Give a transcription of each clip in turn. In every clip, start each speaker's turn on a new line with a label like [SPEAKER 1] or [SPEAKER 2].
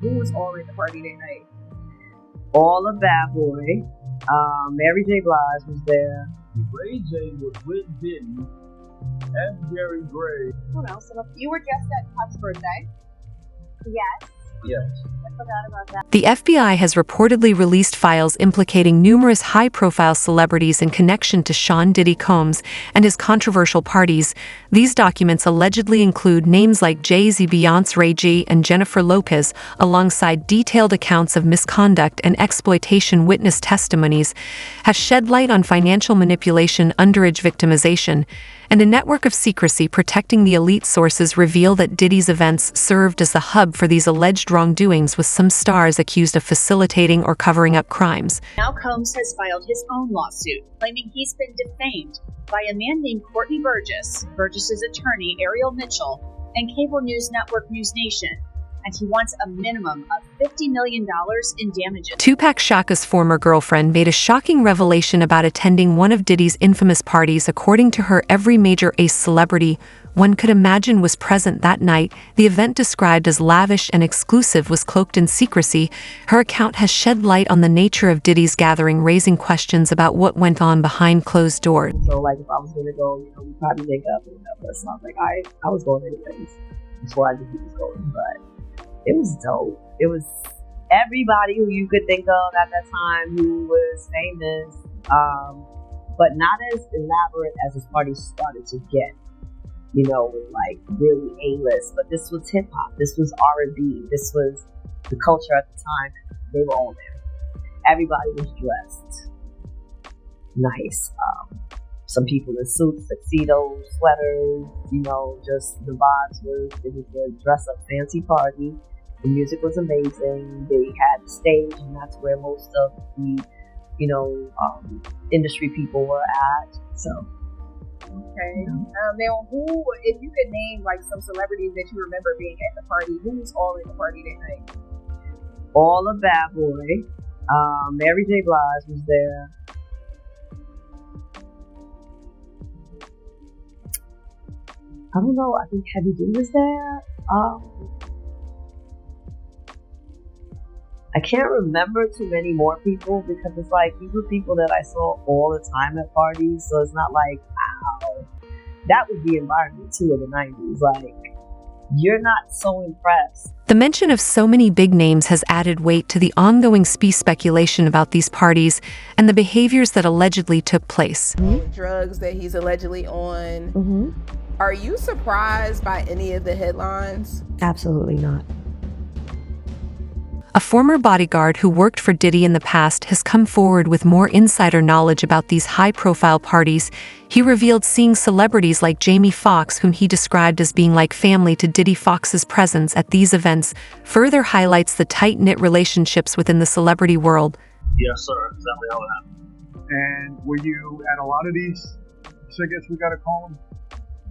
[SPEAKER 1] Who was all in the party that night?
[SPEAKER 2] All of Bad Boy. Mary J. Blige was there.
[SPEAKER 3] Ray J was with Diddy and Gary Gray.
[SPEAKER 1] Who else? You were just at Puff's birthday.
[SPEAKER 4] Yes.
[SPEAKER 3] Yes.
[SPEAKER 4] I forgot about that.
[SPEAKER 5] The FBI has reportedly released files implicating numerous high-profile celebrities in connection to Sean Diddy Combs and his controversial parties. These documents allegedly include names like Jay-Z, Beyonce, Ray J, and Jennifer Lopez, alongside detailed accounts of misconduct and exploitation. Witness testimonies have shed light on financial manipulation, underage victimization, and a network of secrecy protecting the elite. Sources reveal that Diddy's events served as the hub for these alleged wrongdoings, with some stars accused of facilitating or covering up crimes.
[SPEAKER 6] Now Combs has filed his own lawsuit, claiming he's been defamed by a man named Courtney Burgess, Burgess's attorney Ariel Mitchell, and cable news network News Nation, and he wants a minimum of $50 million in damages.
[SPEAKER 5] Tupac Shaka's former girlfriend made a shocking revelation about attending one of Diddy's infamous parties. According to her, every major ace celebrity one could imagine was present that night. The event, described as lavish and exclusive, was cloaked in secrecy. Her account has shed light on the nature of Diddy's gathering, raising questions about what went on behind closed doors.
[SPEAKER 2] So, like, if I was gonna go, we probably make up and whatever. So I was like, I was going anyways before I knew he was going, but it was dope. It was everybody who you could think of at that time who was famous, but not as elaborate as this party started to get, with like really A-list. But this was hip hop, this was R&B, this was the culture at the time. They were all there. Everybody was dressed nice. Some people in suits, tuxedos, sweaters, just the vibes it was a dress-up fancy party. The music was amazing. They had the stage, and that's where most of the, industry people were at. So.
[SPEAKER 1] Okay. Now, who, if you could name like some celebrities that you remember being at the party, who was all in the party that night?
[SPEAKER 2] All of Bad Boy. Mary J. Blige was there. I don't know. I think Heavy D was there. I can't remember too many more people because it's like these were people that I saw all the time at parties. So it's not like, wow, that was the environment too in the 90s. Like, you're not so impressed.
[SPEAKER 5] The mention of so many big names has added weight to the ongoing speculation about these parties and the behaviors that allegedly took place.
[SPEAKER 7] Drugs that he's allegedly on. Are you surprised by any of the headlines?
[SPEAKER 2] Absolutely not.
[SPEAKER 5] A former bodyguard who worked for Diddy in the past has come forward with more insider knowledge about these high-profile parties. He revealed seeing celebrities like Jamie Foxx, whom he described as being like family to Diddy. Foxx's presence at these events further highlights the tight-knit relationships within the celebrity world.
[SPEAKER 3] Yes, sir. Exactly how it happened.
[SPEAKER 8] And were you at a lot of these, I guess we got to call them?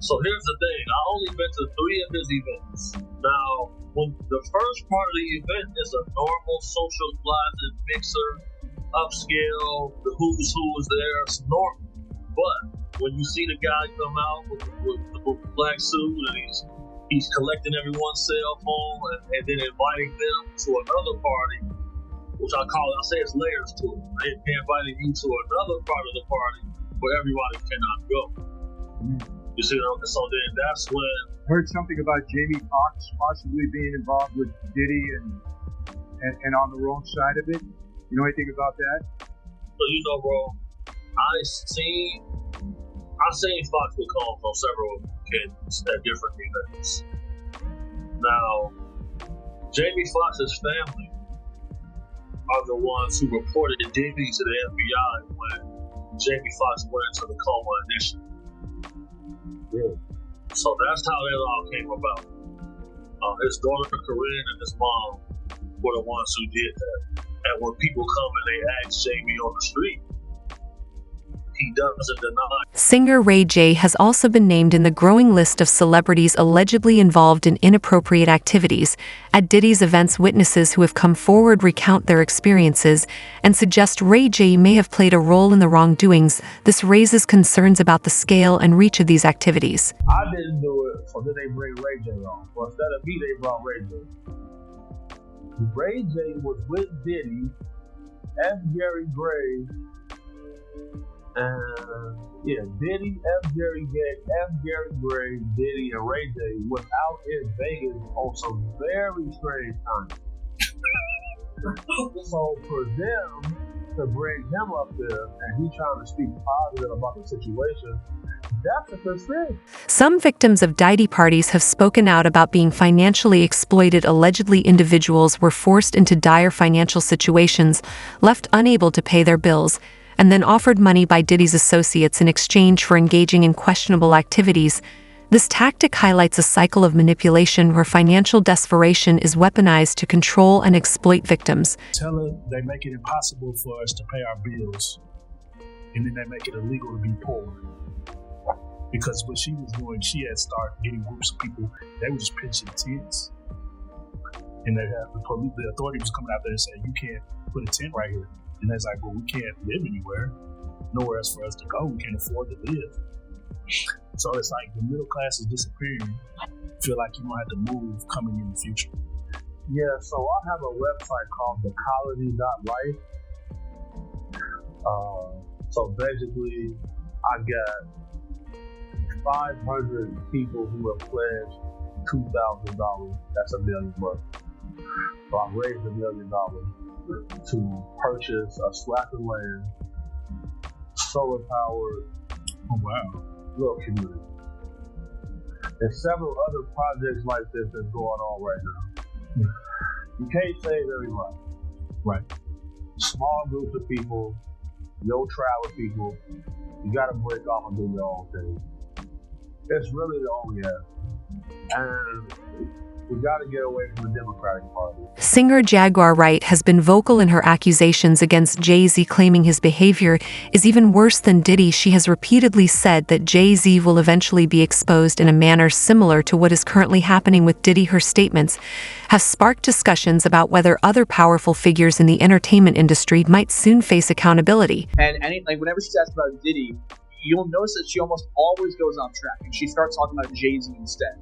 [SPEAKER 3] So here's the thing. I only been to 3 of his events. Now, when the first part of the event is a normal socializing mixer, upscale, the who's who is there, it's normal. But when you see the guy come out with the black suit and he's collecting everyone's cell phone and then inviting them to another party, which I say it's layers to it. They're inviting you to another part of the party where everybody cannot go. You see, so then that's when.
[SPEAKER 8] Heard something about Jamie Foxx possibly being involved with Diddy and on the wrong side of it. You know anything about that?
[SPEAKER 3] So bro, I seen Fox with Combs on several occasions at different events. Now, Jamie Foxx's family are the ones who reported Diddy to the FBI when Jamie Foxx went into the coma initially.
[SPEAKER 8] Really?
[SPEAKER 3] So that's how that all came about. His daughter Corinne and his mom were the ones who did that. And when people come and they ask Jamie on the street, he doesn't deny.
[SPEAKER 5] Singer Ray J has also been named in the growing list of celebrities allegedly involved in inappropriate activities. At Diddy's events, witnesses who have come forward recount their experiences and suggest Ray J may have played a role in the wrongdoings. This raises concerns about the scale and reach of these activities.
[SPEAKER 3] I didn't do it, so then they bring Ray J on. Well, instead of me, they brought Ray J.
[SPEAKER 9] Ray J was with Diddy, F. Gary Gray, and Diddy, F. Gary Gray, Diddy, and Ray J was out in Vegas on some very strange time. So for them to bring him up there and he trying to speak positive about the situation, that's a conspiracy.
[SPEAKER 5] Some victims of Diddy parties have spoken out about being financially exploited. Allegedly, individuals were forced into dire financial situations, left unable to pay their bills, and then offered money by Diddy's associates in exchange for engaging in questionable activities. This tactic highlights a cycle of manipulation where financial desperation is weaponized to control and exploit victims.
[SPEAKER 10] Tell her they make it impossible for us to pay our bills, and then they make it illegal to be poor. Because what she was doing, she had started getting groups of people, they were just pinching tents. And they had the authority was coming out there and saying, you can't put a tent right here. And they're like, well, we can't live anywhere. Nowhere else for us to go. We can't afford to live. So it's like the middle class is disappearing. Feel like you don't have to move coming in the future.
[SPEAKER 9] Yeah, so I have a website called thecolony.life. So basically, I got 500 people who have pledged $2,000. That's $1 million bucks. So I raised $1 million to purchase a slack of land, solar powered.
[SPEAKER 10] Oh wow.
[SPEAKER 9] Little community. There's several other projects like this that's going on right now. You can't save everybody.
[SPEAKER 10] Right.
[SPEAKER 9] Small groups of people, your tribe of people, you gotta break off and do your own thing. It's really the only answer. And we gotta get away from the Democratic Party.
[SPEAKER 5] Singer Jaguar Wright has been vocal in her accusations against Jay-Z, claiming his behavior is even worse than Diddy. She has repeatedly said that Jay-Z will eventually be exposed in a manner similar to what is currently happening with Diddy. Her statements have sparked discussions about whether other powerful figures in the entertainment industry might soon face accountability.
[SPEAKER 11] And whenever she's asked about Diddy, you'll notice that she almost always goes off track, and she starts talking about Jay-Z instead.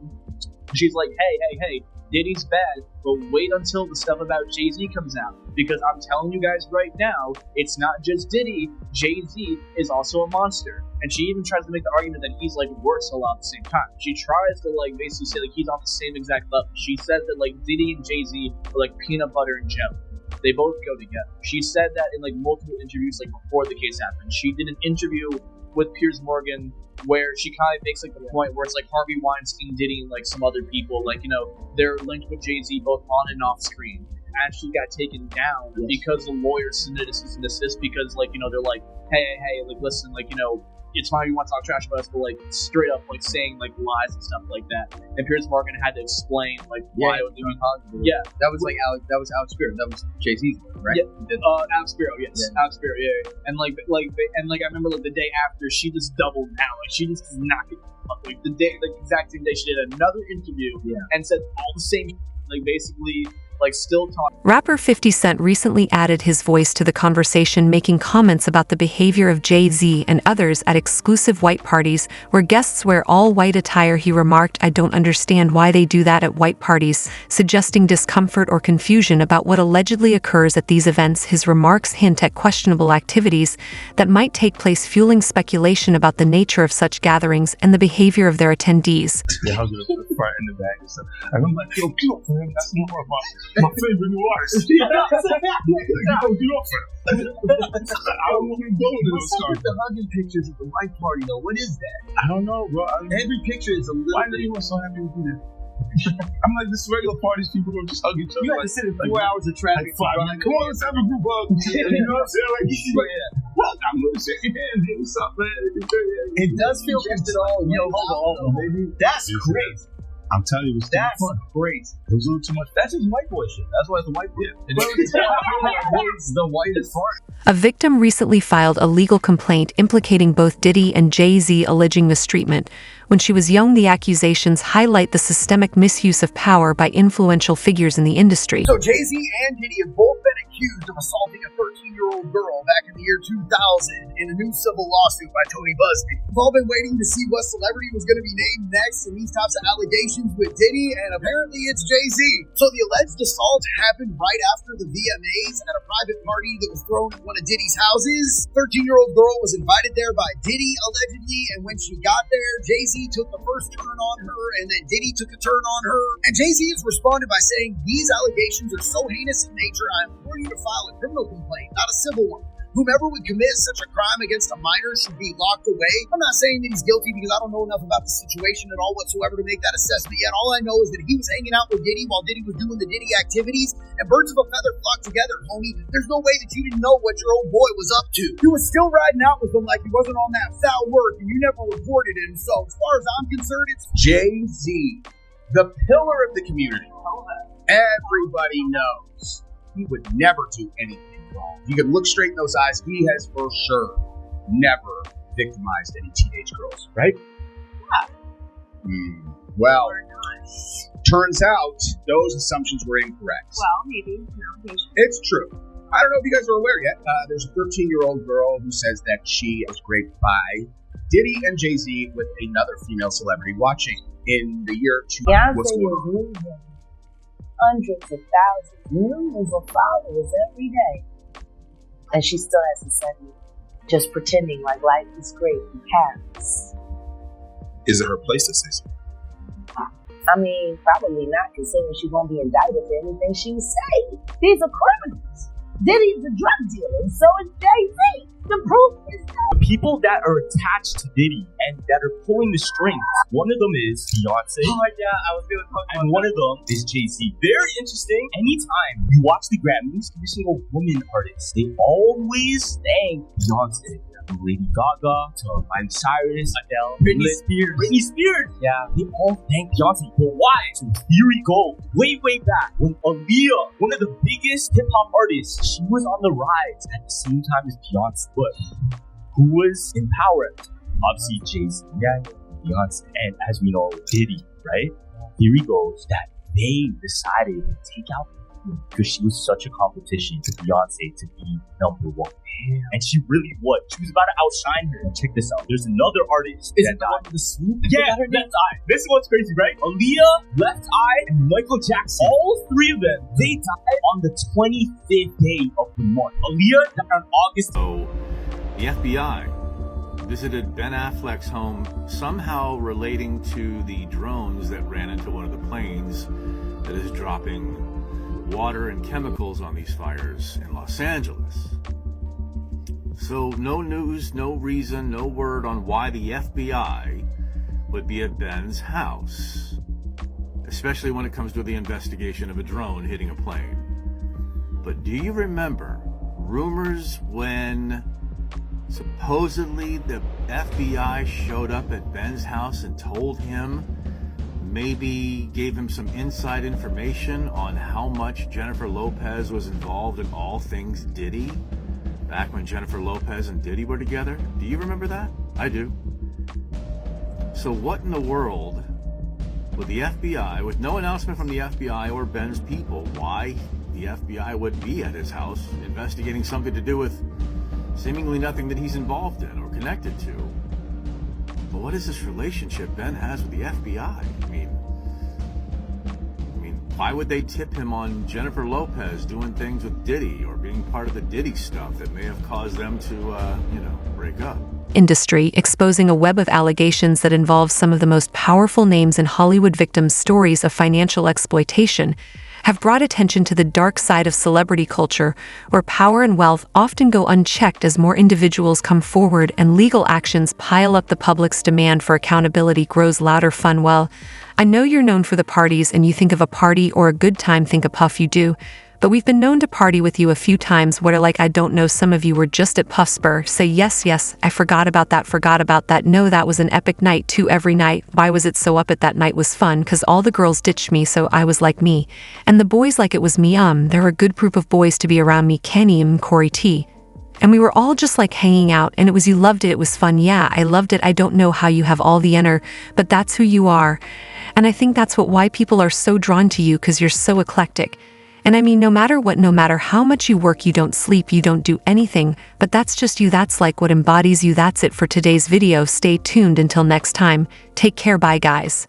[SPEAKER 11] She's like, hey, Diddy's bad, but wait until the stuff about Jay-Z comes out. Because I'm telling you guys right now, it's not just Diddy, Jay-Z is also a monster. And she even tries to make the argument that he's worse a lot at the same time. She tries to basically say he's on the same exact level. She says that Diddy and Jay-Z are like peanut butter and jelly. They both go together. She said that in multiple interviews before the case happened. She did an interview with Piers Morgan where she kind of makes the point where it's Harvey Weinstein, Diddy, and some other people, they're linked with Jay-Z both on and off screen. Actually got taken down because the lawyers submitted a cease and desist because they're like, hey, listen, it's fine if you want to talk trash about us, but straight up saying lies and stuff like that. And Piers Morgan had to explain why it was doing positive. Yeah,
[SPEAKER 12] that was Alex Spiro. That was Jay-Z's, right?
[SPEAKER 11] Yeah, Alex Spiro, yes,
[SPEAKER 12] yeah.
[SPEAKER 11] Alex Spiro, yeah. And I remember the day after she just doubled down, she just knocked it up. The exact same day she did another interview and said all the same, basically. Still talking.
[SPEAKER 5] Rapper 50 Cent recently added his voice to the conversation, making comments about the behavior of Jay-Z and others at exclusive white parties where guests wear all white attire. He remarked, "I don't understand why they do that at white parties," suggesting discomfort or confusion about what allegedly occurs at these events. His remarks hint at questionable activities that might take place, fueling speculation about the nature of such gatherings and the behavior of their attendees.
[SPEAKER 10] They're hugging the front and the back and stuff. And I'm like, yo, man, that's more of my favorite new artist. Get off it. I don't want to go into this stuff.
[SPEAKER 12] What's the hugging pictures at the white party, though? What is that?
[SPEAKER 10] I don't know, bro.
[SPEAKER 12] Every picture is a little.
[SPEAKER 10] Why are you so happy with me? I'm like, this regular parties, people don't just hug each other.
[SPEAKER 12] You have to sit in 4 hours of traffic.
[SPEAKER 10] Come on, let's have a group hug. You know what I'm saying? I'm going to shake your hand. Hey, what's up, man?
[SPEAKER 12] It does feel just at all. Yo, hold on, baby. That's great.
[SPEAKER 10] I'm telling you,
[SPEAKER 12] that's great.
[SPEAKER 10] It was a little too much.
[SPEAKER 12] That's just white boy shit. That's why it's the white boy. It's the whitest part.
[SPEAKER 5] A victim recently filed a legal complaint implicating both Diddy and Jay-Z, alleging mistreatment. When she was young, the accusations highlight the systemic misuse of power by influential figures in the industry.
[SPEAKER 12] So Jay-Z and Diddy have both been
[SPEAKER 13] accused of assaulting a 13-year-old girl back in the year 2000 in a new civil lawsuit by Tony Busby. We've all been waiting to see what celebrity was going to be named next in these types of allegations with Diddy, and apparently it's Jay-Z. So the alleged assault happened right after the VMAs at a private party that was thrown at one of Diddy's houses. 13-year-old girl was invited there by Diddy, allegedly, and when she got there, Jay-Z took the first turn on her, and then Diddy took a turn on her. And Jay-Z has responded by saying, "These allegations are so heinous in nature, I implore you to file a criminal complaint, not a civil one. Whomever would commit such a crime against a minor should be locked away." I'm not saying that he's guilty because I don't know enough about the situation at all whatsoever to make that assessment yet. All I know is that he was hanging out with Diddy while Diddy was doing the Diddy activities, and birds of a feather flock together, homie. There's no way that you didn't know what your old boy was up to. You was still riding out with him like he wasn't on that foul work, and you never reported him. So as far as I'm concerned, it's
[SPEAKER 14] Jay-Z, the pillar of the community. Everybody knows he would never do anything wrong. You can look straight in those eyes. He has for sure never victimized any teenage girls, right? Yeah. Well, turns out those assumptions were incorrect.
[SPEAKER 6] Well, maybe.
[SPEAKER 14] It's true. I don't know if you guys are aware yet. There's a 13-year-old girl who says that she was raped by Diddy and Jay-Z with another female celebrity watching in the year 2000.
[SPEAKER 2] Beyonce
[SPEAKER 14] What's going on?
[SPEAKER 2] is losing hundreds of thousands, millions of followers every day. And she still has to send me just pretending like life is great in Paris.
[SPEAKER 14] Is it her place to say so?
[SPEAKER 2] I mean, probably not, considering she won't be indicted for anything she say. These are criminals. Diddy's a drug dealer, and so is Jay-Z. The proof is
[SPEAKER 15] The people that are attached to Diddy and that are pulling the strings, one of them is Beyonce.
[SPEAKER 11] Oh yeah, I was gonna talk about
[SPEAKER 15] and one of them is Jay-Z. Very interesting. Anytime you watch the Grammys, every single woman artist, they always thank Beyonce. From Lady Gaga to Miley Cyrus, Adele, Britney Spears. Yeah, they all thank Beyonce. But why? So theory goes way back when Aaliyah, one of the biggest hip hop artists, she was on the rise at the same time as Beyonce. But who was in power? Obviously Jay-Z, Beyonce, and as we know, Diddy. Right? Theory goes that they decided to take out because she was such a competition to Beyonce to be number one. Damn. And she really was. She was about to outshine her. And check this out. There's another artist that died. The swoop? Yeah, Left Eye. This is what's crazy, right? Aaliyah, Left Eye, and Michael Jackson. All three of them, they died on the 25th day of the month. Aaliyah died on August.
[SPEAKER 16] So, the FBI visited Ben Affleck's home, somehow relating to the drones that ran into one of the planes that is dropping water and chemicals on these fires in Los Angeles. So no news, no reason, no word on why the FBI would be at Ben's house, especially when it comes to the investigation of a drone hitting a plane. But do you remember rumors when supposedly the FBI showed up at Ben's house and told him, maybe gave him some inside information on how much Jennifer Lopez was involved in all things Diddy back when Jennifer Lopez and Diddy were together? Do you remember that? I do. So what in the world would the FBI, with no announcement from the FBI or Ben's people, why the FBI would be at his house investigating something to do with seemingly nothing that he's involved in or connected to? But what is this relationship Ben has with the FBI? I mean, why would they tip him on Jennifer Lopez doing things with Diddy or being part of the Diddy stuff that may have caused them to, break up?
[SPEAKER 5] Industry exposing a web of allegations that involves some of the most powerful names in Hollywood victims' stories of financial exploitation have brought attention to the dark side of celebrity culture, where power and wealth often go unchecked as more individuals come forward and legal actions pile up. The public's demand for accountability grows louder. Fun. Well, I know you're known for the parties, and you think of a party or a good time, think a puff, you do. But we've been known to party with you a few times. What are like, I don't know, some of you were just at Puff Spur. Say yes, I forgot about that. No, that was an epic night too every night. Why was it so up at that night was fun? Cause all the girls ditched me, so I was like me. And the boys like it was me. They're a good group of boys to be around me, Kenny and Corey T. And we were all just like hanging out, and it was, you loved it, it was fun. Yeah, I loved it. I don't know how you have all the but that's who you are. And I think that's why people are so drawn to you, cause you're so eclectic. And I mean, no matter what, no matter how much you work, you don't sleep, you don't do anything, but that's just you, that's like what embodies you. That's it for today's video. Stay tuned until next time. Take care, bye guys.